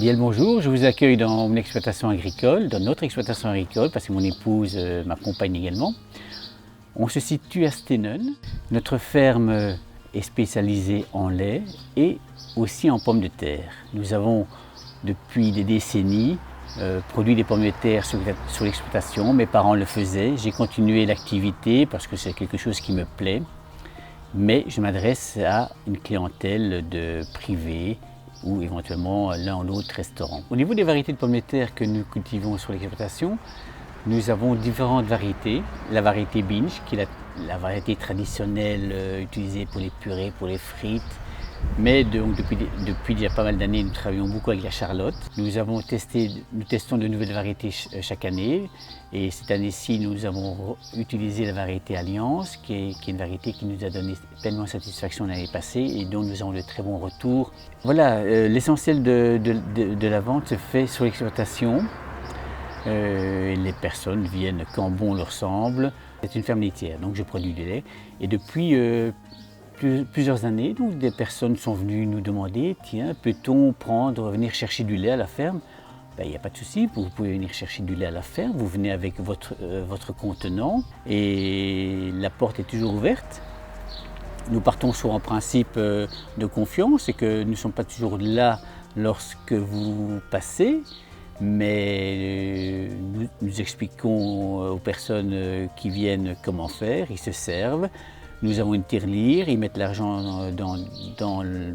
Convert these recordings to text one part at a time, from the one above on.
Bien le bonjour, je vous accueille dans mon exploitation agricole, dans notre exploitation agricole, parce que mon épouse m'accompagne également. On se situe à Stenen. Notre ferme est spécialisée en lait et aussi en pommes de terre. Nous avons depuis des décennies produit des pommes de terre sur l'exploitation. Mes parents le faisaient, j'ai continué l'activité parce que c'est quelque chose qui me plaît. Mais je m'adresse à une clientèle de privés ou éventuellement l'un ou l'autre restaurant. Au niveau des variétés de pommes de terre que nous cultivons sur l'exploitation, nous avons différentes variétés. La variété Binge, qui est la variété traditionnelle utilisée pour les purées, pour les frites. Mais depuis déjà pas mal d'années, nous travaillons beaucoup avec la Charlotte. Nous testons de nouvelles variétés chaque année. Et cette année-ci, nous avons utilisé la variété Alliance, qui est une variété qui nous a donné pleinement satisfaction l'année passée et dont nous avons de très bons retours. Voilà, l'essentiel de la vente se fait sur l'exploitation. Les personnes viennent quand bon leur semble. C'est une ferme laitière, donc je produis du lait. Et depuis plusieurs années, donc, des personnes sont venues nous demander, tiens, peut-on venir chercher du lait à la ferme? Il n'y a pas de souci, vous pouvez venir chercher du lait à la ferme, vous venez avec votre contenant et la porte est toujours ouverte. Nous partons sur un principe de confiance et que nous ne sommes pas toujours là lorsque vous passez, mais nous expliquons aux personnes qui viennent comment faire, ils se servent. Nous avons une tirelire, ils mettent l'argent dans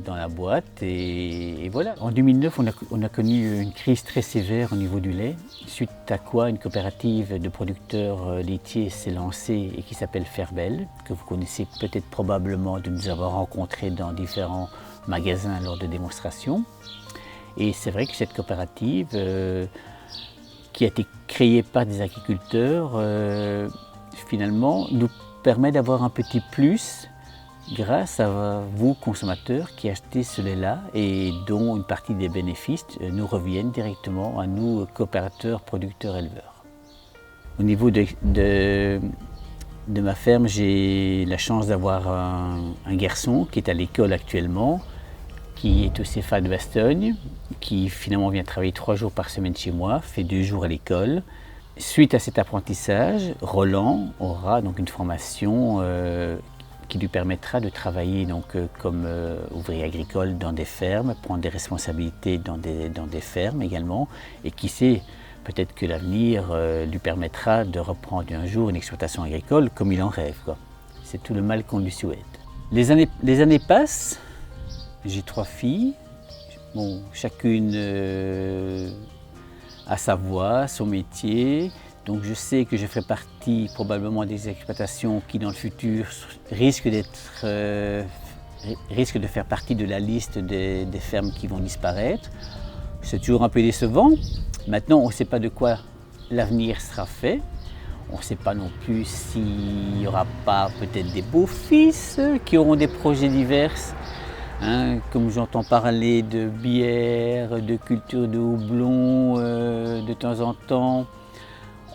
la boîte et voilà. En 2009, on a connu une crise très sévère au niveau du lait, suite à quoi une coopérative de producteurs laitiers s'est lancée et qui s'appelle Ferbel, que vous connaissez peut-être probablement de nous avoir rencontrés dans différents magasins lors de démonstrations. Et c'est vrai que cette coopérative, qui a été créée par des agriculteurs, finalement nous permet d'avoir un petit plus grâce à vous consommateurs qui achetez ce lait-là et dont une partie des bénéfices nous reviennent directement à nous coopérateurs, producteurs, éleveurs. Au niveau de ma ferme, j'ai la chance d'avoir un garçon qui est à l'école actuellement, qui est au CFA de Bastogne, qui finalement vient travailler 3 jours par semaine chez moi, fait 2 jours à l'école. Suite à cet apprentissage, Roland aura donc une formation qui lui permettra de travailler comme ouvrier agricole dans des fermes, prendre des responsabilités dans des fermes également, et qui sait, peut-être que l'avenir lui permettra de reprendre un jour une exploitation agricole comme il en rêve, quoi. C'est tout le mal qu'on lui souhaite. Les années passent, j'ai 3 filles, bon, chacune à sa voie, son métier. Donc je sais que je ferai partie probablement des exploitations qui dans le futur risquent de faire partie de la liste des fermes qui vont disparaître. C'est toujours un peu décevant. Maintenant on ne sait pas de quoi l'avenir sera fait. On ne sait pas non plus s'il n'y aura pas peut-être des beaux-fils qui auront des projets divers. Comme j'entends parler de bière, de culture de houblon de temps en temps,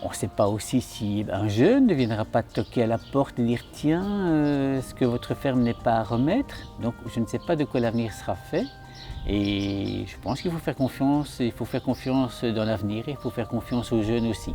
on ne sait pas aussi si un jeune ne viendra pas toquer à la porte et dire « Tiens, est-ce que votre ferme n'est pas à remettre ?» Donc je ne sais pas de quoi l'avenir sera fait et je pense qu'il faut faire confiance dans l'avenir et il faut faire confiance aux jeunes aussi.